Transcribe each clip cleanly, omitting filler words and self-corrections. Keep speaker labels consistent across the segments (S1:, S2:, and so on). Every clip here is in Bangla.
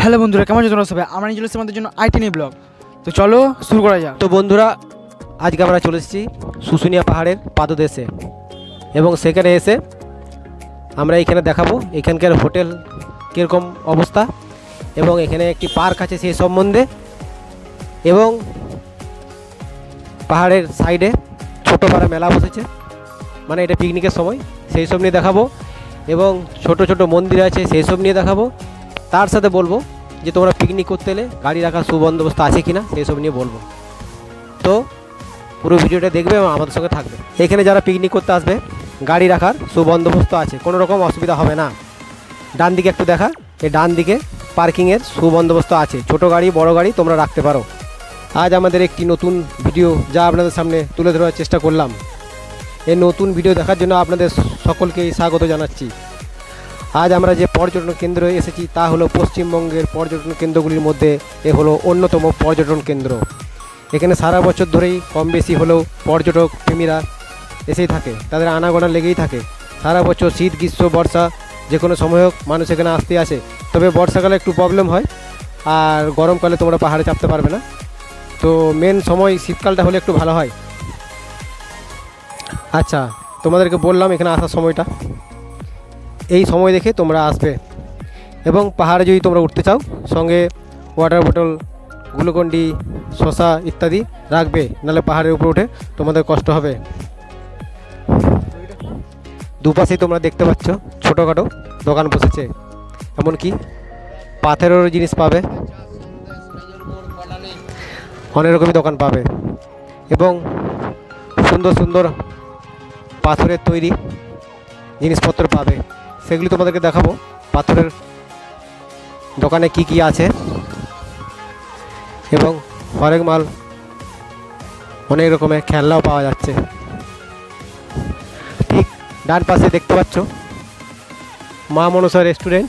S1: হ্যালো বন্ধুরা, কেমন আছো তোমরা সবাই? আমরা নিয়ে চলে এসেছি আমাদের জন্য আইটি নিয়ে ব্লগ। তো চলো শুরু করা যাক।
S2: তো বন্ধুরা, আজকে আমরা চলে এসেছি শুশুনিয়া পাহাড়ের পাদদেশে এবং সেখানে এসে আমরা এখানে দেখাবো এখানকার হোটেল কীরকম অবস্থা এবং এখানে একটি পার্ক আছে সেই সম্বন্ধে, এবং পাহাড়ের সাইডে ছোটো পাড়া মেলা বসেছে, মানে এটা পিকনিকের সময়, সেই সব নিয়ে দেখাবো। এবং ছোট ছোট মন্দির আছে সেই সব নিয়ে দেখাবো। তার সাথে বলবো যে তোমরা পিকনিক করতে এলে গাড়ি রাখার সুবন্দোবস্ত আছে কিনা সেই সব নিয়ে বলবো। তো পুরো ভিডিওটা দেখবে এবং আমাদের সঙ্গে থাকবে। এখানে যারা পিকনিক করতে আসবে গাড়ি রাখার সুবন্দোবস্ত আছে, কোনো রকম অসুবিধা হবে না। ডান দিকে একটু দেখা, এই ডান দিকে পার্কিংয়ের সুবন্দোবস্ত আছে, ছোট গাড়ি বড় গাড়ি তোমরা রাখতে পারো। আজ আমাদের একটি নতুন ভিডিও যা আপনাদের সামনে তুলে ধরার চেষ্টা করলাম। এই নতুন ভিডিও দেখার জন্য আপনাদের সকলকেই স্বাগত জানাচ্ছি। আজ আমরা যে পর্যটন কেন্দ্রে এসেছি তা হলো পশ্চিমবঙ্গের পর্যটন কেন্দ্রগুলির মধ্যে এ হলো অন্যতম পর্যটন কেন্দ্র। এখানে সারা বছর ধরেই কম বেশি হলেও পর্যটক প্রেমীরা এসেই থাকে, তাদের আনাগোনা লেগেই থাকে। সারা বছর শীত গ্রীষ্ম বর্ষা যে কোনো সময় হোক মানুষ এখানে আসতে আসে। তবে বর্ষাকালে একটু প্রবলেম হয়, আর গরমকালে তোমরা পাহাড়ে চাপতে পারবে না। তো মেন সময় শীতকালটা হলে একটু ভালো হয়। আচ্ছা, তোমাদেরকে বললাম এখানে আসার সময়টা, এই সময় দেখে তোমরা আসবে। এবং পাহাড়ে যদি তোমরা উঠতে চাও সঙ্গে ওয়াটার বোতল, গ্লুকন্ডি, শসা ইত্যাদি রাখবে, নাহলে পাহাড়ের উপরে উঠে তোমাদের কষ্ট হবে। দুপাশেই তোমরা দেখতে পাচ্ছ ছোটোখাটো দোকান বসেছে, এমনকি পাথরেরও জিনিস পাবে, অনেক রকমই দোকান পাবে এবং সুন্দর সুন্দর পাথরের তৈরি জিনিসপত্র পাবে। সেগুলি তোমাদেরকে দেখাবো পাথরের দোকানে কি কি আছে, এবং হরেক মাল অনেক রকমের খেলনাও পাওয়া যাচ্ছে। ঠিক ডান পাশে দেখতে পাচ্ছ মা মনসা রেস্টুরেন্ট।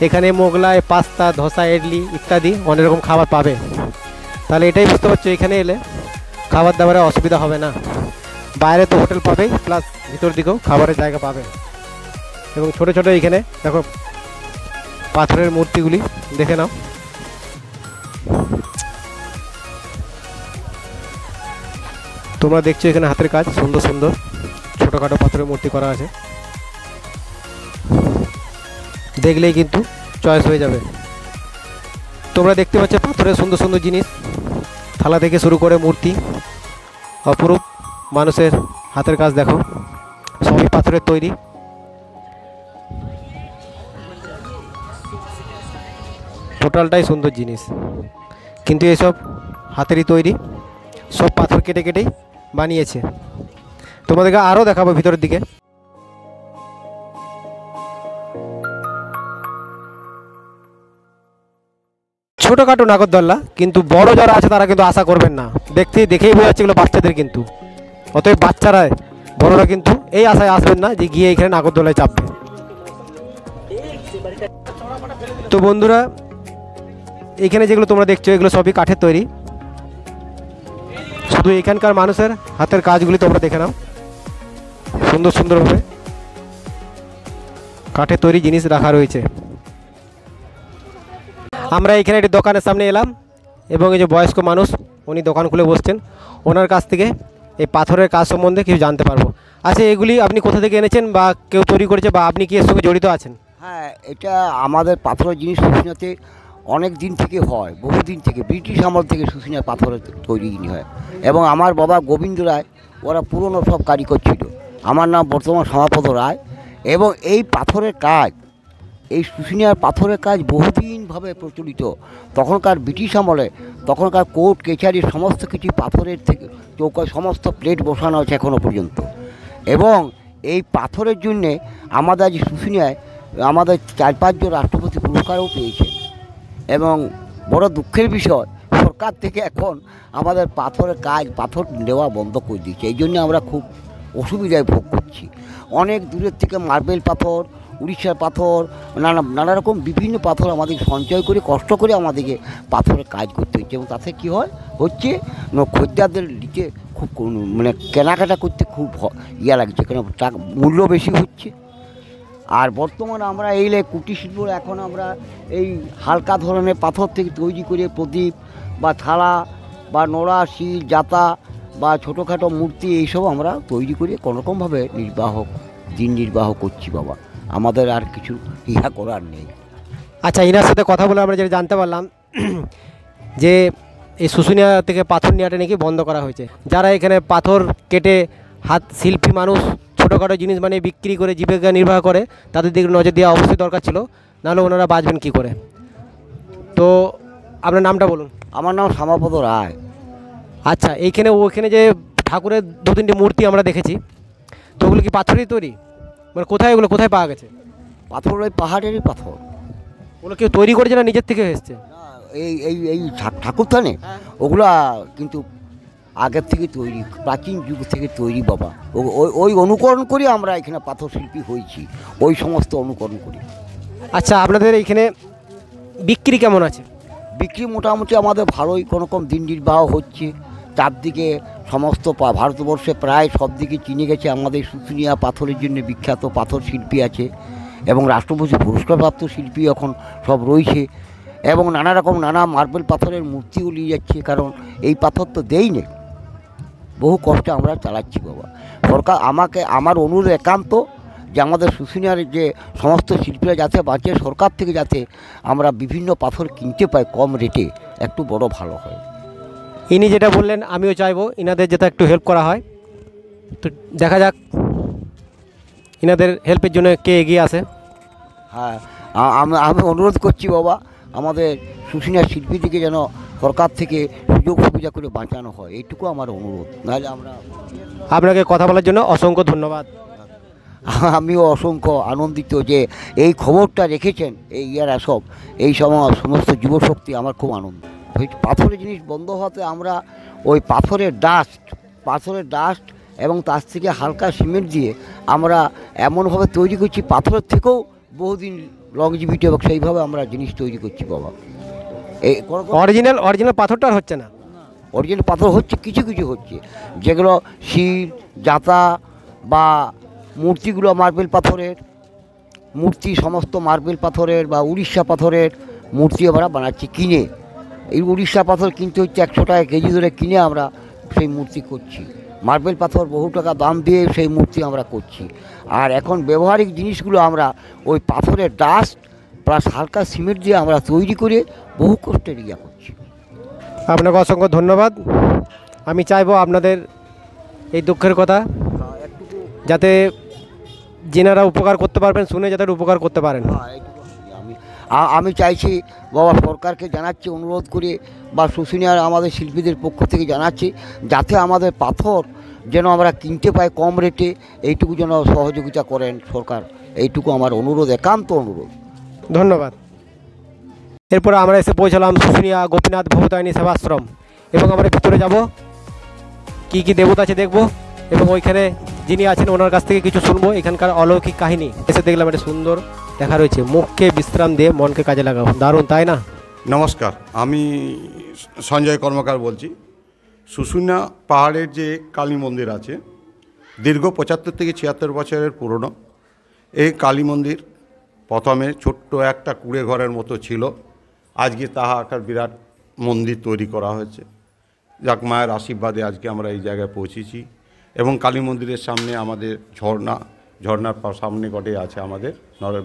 S2: এখানে মোগলাই, পাস্তা, ধোসা, ইডলি ইত্যাদি অনেক রকম খাবার পাবে। তাহলে এটাই বুঝতে পারছো এখানে এলে খাবার দাবারের অসুবিধা হবে না। বাইরে তো হোটেল পাবেই, প্লাস ভিতর দিকেও খাবারের জায়গা পাবে। এবং ছোটো ছোটো এখানে দেখো পাথরের মূর্তিগুলি দেখে নাও। তোমরা দেখছো এখানে হাতের কাজ, সুন্দর সুন্দর ছোটোখাটো পাথরের মূর্তি করা আছে, দেখলেই কিন্তু চয়েস হয়ে যাবে। তোমরা দেখতে পাচ্ছ পাথরের সুন্দর সুন্দর জিনিস, থালা থেকে শুরু করে মূর্তি, অপরূপ মানুষের হাতের কাজ দেখো, সবই পাথরের তৈরি। টোটালটাই সুন্দর জিনিস, কিন্তু এসব হাতেরই তৈরি, সব পাথর কেটে কেটেই বানিয়েছে। তোমাদেরকে আরও দেখাবো ভিতরের দিকে। ছোটোখাটো নাগরদোল্লা, কিন্তু বড় যারা আছে তারা কিন্তু আশা করবেন না, দেখেই বোঝা যাচ্ছে এগুলো বাচ্চাদের, কিন্তু অতএব বাচ্চারা বড়রা কিন্তু এই আশায় আসবেন না যে গিয়ে এখানে নাগরদোলায় চাপবে। তো বন্ধুরা, এখানে যেগুলো তোমরা দেখছো এগুলো সবই কাঠের তৈরি। শুধু এখানকার মানুষের হাতের কাজগুলি তোমরা দেখে নাও, সুন্দর সুন্দরভাবে কাঠের তৈরি জিনিস রাখা রয়েছে। আমরা এখানে একটি দোকানের সামনে এলাম এবং এই যে বয়স্ক মানুষ উনি দোকান খুলে বসছেন, ওনার কাছ থেকে এই পাথরের কাজ সম্বন্ধে কিছু জানতে পারবো। আচ্ছা, এগুলি আপনি কোথা থেকে এনেছেন বা কেউ তৈরি করেছে বা আপনি কি এর সঙ্গে জড়িত আছেন?
S3: হ্যাঁ, এটা আমাদের পাথরের জিনিস শুশুনিয়াতে অনেক দিন থেকে হয়, বহুদিন থেকে, ব্রিটিশ আমল থেকে শুশুনিয়া পাথরের তৈরি জিনিস হয়। এবং আমার বাবা গোবিন্দ রায় ওরা পুরনো সব কারিগর ছিল। আমার নাম বর্তমান সমাপদ রায়। এবং এই পাথরের কাজ, এই শুশুনিয়ার পাথরের কাজ বহুদিনভাবে প্রচলিত। তখনকার ব্রিটিশ আমলে তখনকার কোর্ট কেচারি সমস্ত কিছু পাথরের থেকে চৌকায় সমস্ত প্লেট বসানো আছে এখনও পর্যন্ত। এবং এই পাথরের জন্যে আমাদের আজ শুশুনিয়ায় আমাদের 4-5 জন রাষ্ট্রপতি পুরস্কারও পেয়েছে। এবং বড় দুঃখের বিষয়, সরকার থেকে এখন আমাদের পাথরের কাজ, পাথর নেওয়া বন্ধ করে দিয়েছে। এই জন্য আমরা খুব অসুবিধায় ভোগ করছি। অনেক দূরের থেকে মার্বেল পাথর, উড়িষ্যার পাথর, নানা রকম বিভিন্ন পাথর আমাদের সঞ্চয় করে কষ্ট করে আমাদেরকে পাথরের কাজ করতে হচ্ছে। এবং তাতে কী হচ্ছে খদ্দেরদের নিচে খুব মানে কেনাকাটা করতে খুব ইয়া লাগছে, কেন টাকা মূল্য বেশি হচ্ছে। আর বর্তমানে আমরা এইলে কুটির শিল্প এখন আমরা এই হালকা ধরনের পাথর থেকে তৈরি করে প্রদীপ বা থালা বা নোড়া শিল জাতা বা ছোটোখাটো মূর্তি এইসব আমরা তৈরি করে কোনোরকমভাবে দিন নির্বাহ করছি বাবা। আমাদের আর কিছু ইহা করার নেই।
S2: আচ্ছা, এনার সাথে কথা বলে আমরা যেটা জানতে পারলাম যে এই শুশুনিয়া থেকে পাথর নেওয়াটা নাকি বন্ধ করা হয়েছে। যারা এখানে পাথর কেটে হাত শিল্পী মানুষ ছোটোখাটো জিনিস মানে বিক্রি করে জীবিকা নির্বাহ করে, তাদের দিকে নজর দেওয়া অবশ্যই দরকার ছিল, নাহলে ওনারা বাঁচবেন কী করে। তো আপনার নামটা বলুন।
S3: আমার নাম শ্যামাপদ রায়।
S2: আচ্ছা, ওইখানে যে ঠাকুরের 2-3টি মূর্তি আমরা দেখেছি, তো ওগুলো কি পাথরই তৈরি? মানে কোথায় পাওয়া গেছে?
S3: পাথর ওই পাহাড়েরই পাথর।
S2: ওগুলো কেউ তৈরি করেছে না নিজের থেকে এসছে?
S3: এই ঠাকুর থানে ওগুলা কিন্তু আগের থেকে তৈরি, প্রাচীন যুগ থেকে তৈরি বাবা। ওই অনুকরণ করে আমরা এখানে পাথর শিল্পী হয়েছি, ওই সমস্ত অনুকরণ করি।
S2: আচ্ছা, আপনাদের এইখানে বিক্রি কেমন আছে?
S3: বিক্রি মোটামুটি আমাদের ভালোই কোনোরকম দিন নির্বাহ হচ্ছে। চারদিকে সমস্ত ভারতবর্ষে প্রায় সব দিকে চিনে গেছে আমাদের শুশুনিয়া পাথরের জন্য বিখ্যাত পাথর শিল্পী আছে, এবং রাষ্ট্রপতি পুরস্কারপ্রাপ্ত শিল্পী এখন সব রয়েছে, এবং নানা মার্বেল পাথরের মূর্তিও নিয়ে যাচ্ছে। কারণ এই পাথর তো দেই নেই, বহু কষ্টে আমরা চালাচ্ছি বাবা। সরকার আমার অনুরোধ একান্ত যে আমাদের শুশুনিয়ার যে সমস্ত শিল্পীরা যাতে বাঁচে, সরকার থেকে যাতে আমরা বিভিন্ন পাথর কিনতে পাই কম রেটে, একটু বড় ভালো হয়।
S2: ইনি যেটা বললেন আমিও চাইবো ইনাদের যাতে একটু হেল্প করা হয়। তো দেখা যাক ইনাদের হেল্পের জন্য কে এগিয়ে আসে।
S3: হ্যাঁ, আমি অনুরোধ করছি বাবা, আমাদের শুশুনিয়ার শিল্পীদিকে যেন সরকার থেকে সুযোগ সুবিধা করে বাঁচানো হয়, এইটুকু আমার অনুরোধ। নাহলে
S2: আপনাকে কথা বলার জন্য অসংখ্য ধন্যবাদ।
S3: আমিও অসংখ্য আনন্দিত যে এই খবরটা রেখেছেন এই সমস্ত যুবশক্তি, আমার খুব আনন্দ। ওই পাথরের জিনিস বন্ধ হওয়াতে আমরা ওই পাথরের ডাস্ট এবং তার থেকে হালকা সিমেন্ট দিয়ে আমরা এমনভাবে তৈরি করছি, পাথরের থেকেও বহুদিন লংজিভিটি এবং সেইভাবে আমরা জিনিস তৈরি করছি বাবা। এই
S2: অরিজিনাল পাথরটা হচ্ছে না,
S3: অরিজিনাল পাথর হচ্ছে, কিছু হচ্ছে, যেগুলো শিল জাতা বা মূর্তিগুলো মার্বেল পাথরের মূর্তি, সমস্ত মার্বেল পাথরের বা উড়িষ্যা পাথরের মূর্তি আমরা বানাচ্ছি কিনে। এই উড়িষ্যা পাথর কিনতে হচ্ছে 100 টাকা কেজি ধরে কিনে আমরা সেই মূর্তি করছি। মার্বেল পাথর বহু টাকা দাম দিয়ে সেই মূর্তি আমরা করছি। আর এখন ব্যবহারিক জিনিসগুলো আমরা ওই পাথরের ডাস্ট প্লাস হালকা সিমেন্ট দিয়ে আমরা তৈরি করে বহু কষ্টের ইয়া করছি।
S2: আপনাকে অসংখ্য ধন্যবাদ। আমি চাইবো আপনাদের এই দুঃখের কথা যাতে যেনারা উপকার করতে পারবেন শুনে যাতে উপকার করতে পারেন।
S3: আমি চাইছি বাবা, সরকারকে জানাচ্ছি অনুরোধ করে, বা শুশুনিয়ার আমাদের শিল্পীদের পক্ষ থেকে জানাচ্ছি যাতে আমাদের পাথর যেন আমরা কিনতে পাই কম রেটে, এইটুকু যেন সহযোগিতা করেন সরকার, এইটুকু আমার অনুরোধ, একান্ত অনুরোধ।
S2: ধন্যবাদ। এরপরে আমরা এসে পৌঁছালাম শুশুনিয়া গোপীনাথ ভবতারিণী সেবাশ্রম, এবং আমরা ভিতরে যাব, কি দেবতা আছে দেখব, এবং ওইখানে যিনি আছেন ওনার কাছ থেকে কিছু শুনবো এখানকার অলৌকিক কাহিনী। এসে দেখলাম একটা সুন্দর লেখা রয়েছে, মুখকে বিশ্রাম দিয়ে মনকে কাজে লাগাও। দারুণ, তাই না?
S4: নমস্কার, আমি সঞ্জয় কর্মকার বলছি। শুশুনিয়া পাহাড়ের যে কালী মন্দির আছে, দীর্ঘ 75 থেকে 76 বছরের পুরনো এই কালী মন্দির প্রথমে ছোট্ট একটা কুঁড়ে ঘরের মতো ছিল, আজকে তাহা একটা বিরাট মন্দির তৈরি করা হয়েছে। যাক, মায়ের আশীর্বাদে আজকে আমরা এই জায়গায় পৌঁছেছি। এবং কালী মন্দিরের সামনে আমাদের ঝর্ণার সামনে গটে আছে আমাদের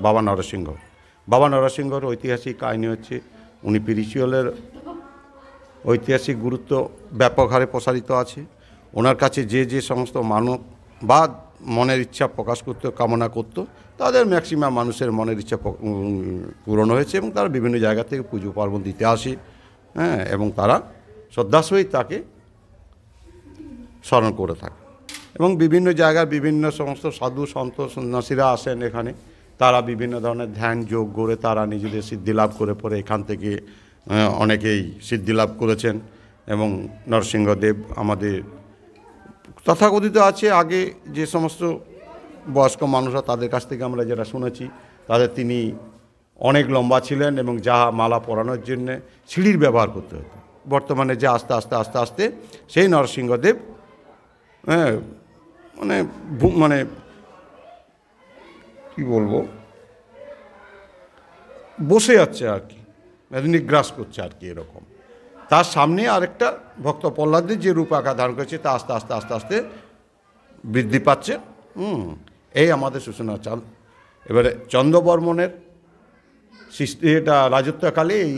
S4: বাবা নরসিংহর ঐতিহাসিক কাহিনী হচ্ছে, উনি স্পিরিচুয়ালের ঐতিহাসিক গুরুত্ব ব্যাপক হারে প্রসারিত আছে। ওনার কাছে যে সমস্ত মানব বা মনের ইচ্ছা প্রকাশ করতে কামনা করত, তাদের ম্যাক্সিমাম মানুষের মনের ইচ্ছা পূরণ হয়েছে, এবং তারা বিভিন্ন জায়গা থেকে পুজো পার্বণ দিতে আসে। হ্যাঁ, এবং তারা শ্রদ্ধার সহিত তাকে স্মরণ করে থাকে। এবং বিভিন্ন জায়গায় বিভিন্ন সমস্ত সাধু সন্ত সন্ন্যাসীরা আসেন এখানে, তারা বিভিন্ন ধরনের ধ্যান যোগ করে তারা নিজেদের সিদ্ধি লাভ করে পরে এখান থেকে অনেকেই সিদ্ধি লাভ করেছেন। এবং নরসিংহদেব আমাদের তথাকথিত আছে, আগে যে সমস্ত বয়স্ক মানুষরা তাদের কাছ থেকে আমরা যেটা শুনেছি, তিনি অনেক লম্বা ছিলেন এবং যা মালা পরানোর জন্য সিঁড়ির ব্যবহার করতে হতো। বর্তমানে যে আস্তে আস্তে সেই নরসিংহদেব মানে কি বলবো, বসে যাচ্ছে আর কি, নিগ্রাস করছে আর কি এরকম। তার সামনে আরেকটা ভক্ত প্রহ্লাদের যে রূপ আকার ধারণ করেছে তা আস্তে আস্তে আস্তে আস্তে বৃদ্ধি পাচ্ছে। এই আমাদের সূচনা চাল। এবারে চন্দ্রবর্মনের সৃষ্টি, এটা রাজত্বকালে এই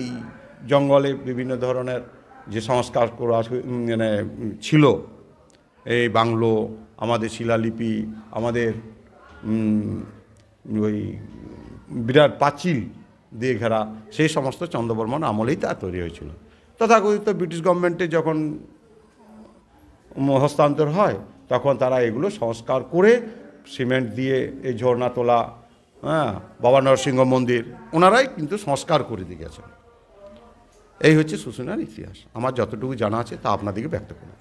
S4: জঙ্গলে বিভিন্ন ধরনের যে সংস্কার করা মানে ছিল, এই বাংলো, আমাদের শিলালিপি, আমাদের ওই বিরাট পাঁচিল দিয়ে ঘেরা, সেই সমস্ত চন্দ্রবর্মন আমলেই তা তৈরি হয়েছিল। তথাকথিত ব্রিটিশ গভর্নমেন্টে যখন হস্তান্তর হয় তখন তারা এগুলো সংস্কার করে সিমেন্ট দিয়ে এই ঝর্ণা তোলা, বাবা নরসিংহ মন্দির ওনারাই কিন্তু সংস্কার করে দিয়ে গেছেন। এই হচ্ছে শুশুনিয়ার ইতিহাস। আমার যতটুকু জানা আছে তা আপনাদেরকে ব্যক্ত করব।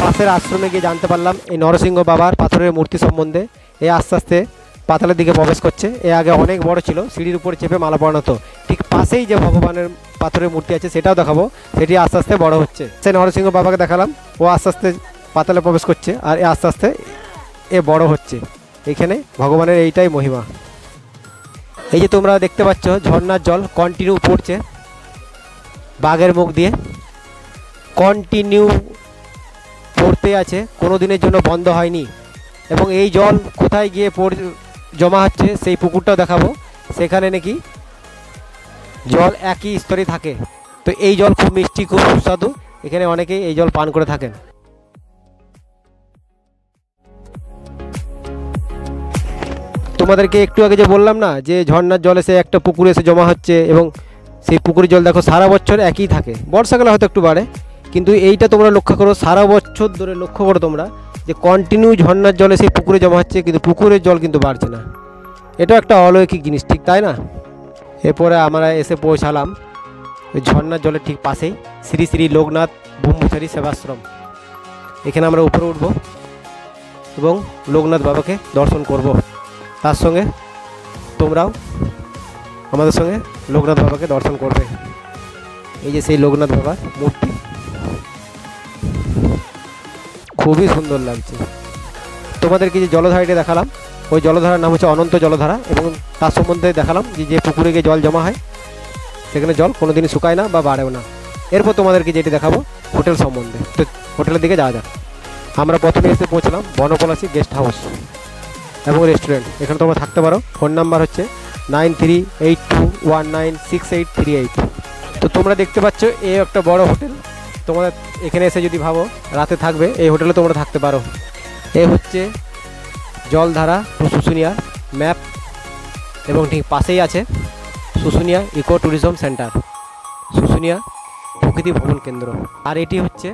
S2: পাশের আশ্রমে গিয়ে জানতে পারলাম এই নরসিংহ বাবার পাথরের মূর্তি সম্বন্ধে। এ আস্তে আস্তে পাতালের দিকে প্রবেশ করছে। এ আগে অনেক বড় ছিল, সিঁড়ির উপরে চেপে মালা পরানো হতো। ঠিক পাশেই যে ভগবানের পাথরের মূর্তি আছে সেটাও দেখাবো, সেটি আস্তে আস্তে বড় হচ্ছে। সে নরসিংহ বাবাকে দেখালাম, ও আস্তে আস্তে পাতালে প্রবেশ করছে, আর এ আস্তে আস্তে এ বড় হচ্ছে। এখানে ভগবানের এইটাই মহিমা। এই যে তোমরা দেখতে পাচ্ছ ঝর্ণার জল কন্টিনিউ পড়ছে বাঘের মুখ দিয়ে, কন্টিনিউ পড়তে আছে, কোনো দিনের জন্য বন্ধ হয়নি। এবং এই জল কোথায় গিয়ে জমা হচ্ছে সেই পুকুরটাও দেখাবো, সেখানে নাকি জল একই স্তরে থাকে। তো এই জল খুব মিষ্টি, খুব সুস্বাদু, এখানে অনেকেই এই জল পান করে থাকেন। তোমাদেরকে একটু আগে যে বললাম না যে ঝর্ণার জল এসে একটা পুকুরে এসে জমা হচ্ছে, এবং সেই পুকুরের জল দেখো সারা বছর একই থাকে, বর্ষাকালে হয়তো একটু বাড়ে, কিন্তু এইটা তোমরা লক্ষ্য করো সারা বছর ধরে লক্ষ্য করো তোমরা যে কন্টিনিউ ঝর্ণার জল এসে পুকুরে জমা হচ্ছে, কিন্তু পুকুরের জল কিন্তু বাড়ছে না। এটা একটা অলৌকিক জিনিস, ঠিক তাই না? এরপরে আমরা এসে পৌঁছালাম ওই ঝর্ণার জলের ঠিক পাশেই শ্রী শ্রী লোকনাথ ব্রহ্মচারী সেবাশ্রম। এখানে আমরা উপরে উঠব এবং লোকনাথ বাবাকে দর্শন করব। তার সঙ্গে তোমরাও আমাদের সঙ্গে লোকনাথ বাবাকে দর্শন করবে। এই যে সেই লোকনাথ বাবার মূর্তি, খুবই সুন্দর লাগছে। তোমাদেরকে যে জলধারাটি দেখালাম ওই জলধারার নাম হচ্ছে অনন্ত জলধারা, এবং তার সম্বন্ধে দেখালাম যে পুকুরে গিয়ে জল জমা হয়, সেখানে জল কোনোদিনই শুকায় না বা বাড়েও না। এরপর তোমাদেরকে যেটি দেখাবো হোটেল সম্বন্ধে। তো হোটেলের দিকে যাওয়া যাক। আমরা প্রথমে এসে পৌঁছলাম বনপলাশী গেস্ট হাউস এবং রেস্টুরেন্ট। এখানে তোমরা থাকতে পারো। ফোন নাম্বার হচ্ছে 9382196838। তো তোমরা দেখতে পাচ্ছ এই একটা বড় হোটেল। তোমরা এখানে এসে যদি ভাবো রাতে থাকবে, এই হোটেলে তোমরা থাকতে পারো। এ হচ্ছে জলধারা টু শুশুনিয়া ম্যাপ, এবং ঠিক পাশেই আছে শুশুনিয়া ইকো ট্যুরিজম সেন্টার, শুশুনিয়া প্রকৃতি ভ্রমণ কেন্দ্র। আর এটি হচ্ছে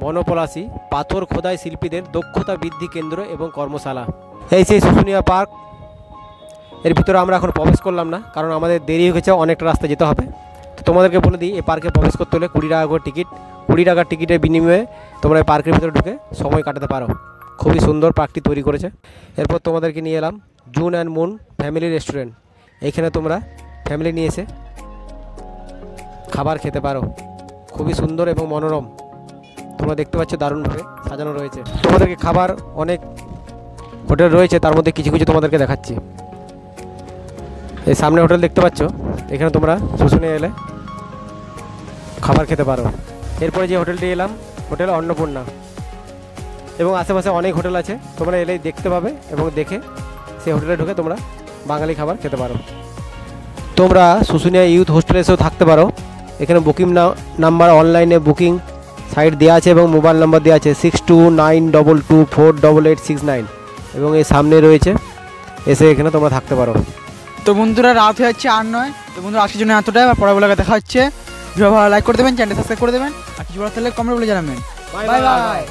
S2: বনপলাশী পাথর খোদাই শিল্পীদের দক্ষতা বৃদ্ধি কেন্দ্র এবং কর্মশালা। এই সেই শুশুনিয়া পার্ক। এর ভিতরে আমরা এখন প্রবেশ করলাম না, কারণ আমাদের দেরি হয়ে গেছে, অনেকটা রাস্তা যেতে হবে। তো তোমাদেরকে বলে দিই, এই পার্কে প্রবেশ করতে হলে 20 টাকা করে টিকিট। 20 টাকার টিকিটের বিনিময়ে তোমরা এই পার্কের ভিতরে ঢুকে সময় কাটাতে পারো। খুবই সুন্দর পার্কটি তৈরি করেছে। এরপর তোমাদেরকে নিয়ে এলাম June and moon family restaurant. এইখানে তোমরা ফ্যামিলি নিয়ে এসে খাবার খেতে পারো। খুবই সুন্দর এবং মনোরম, তোমরা দেখতে পাচ্ছ দারুণভাবে সাজানো রয়েছে। তোমাদেরকে খাবার অনেক হোটেল রয়েছে, তার মধ্যে কিছু কিছু তোমাদেরকে দেখাচ্ছি। এই সামনে হোটেল দেখতে পাচ্ছ, এখানে তোমরা শুশুনিয়া এলে খাবার খেতে পারো। এরপরে যে হোটেলটি এলাম হোটেল অন্নপূর্ণা, এবং আশেপাশে অনেক হোটেল আছে, তোমরা এলেই দেখতে পাবে এবং দেখে সেই হোটেলে ঢুকে তোমরা বাঙালি খাবার খেতে পারো। তোমরা শুশুনিয়া ইউথ হোস্টেলে এসেও থাকতে পারো। এখানে বুকিং নাম্বার অনলাইনে বুকিং সাইট দেওয়া আছে এবং মোবাইল নাম্বার দেওয়া আছে 6292248869, এবং এই সামনে রয়েছে, এসে এখানে তোমরা থাকতে পারো।
S1: তো বন্ধুরা রাত হয়ে যাচ্ছে আর নয়। তো বন্ধুরা আজকের জন্য এতটাই, পরের দেখা হচ্ছে। ভিডিও ভালো লাইক করে দেবেন, চ্যানেল সাবস্ক্রাইব করে দেবেন, আর কিছু বলার থাকলে কমেন্ট বলে জানাবেন। Bye bye.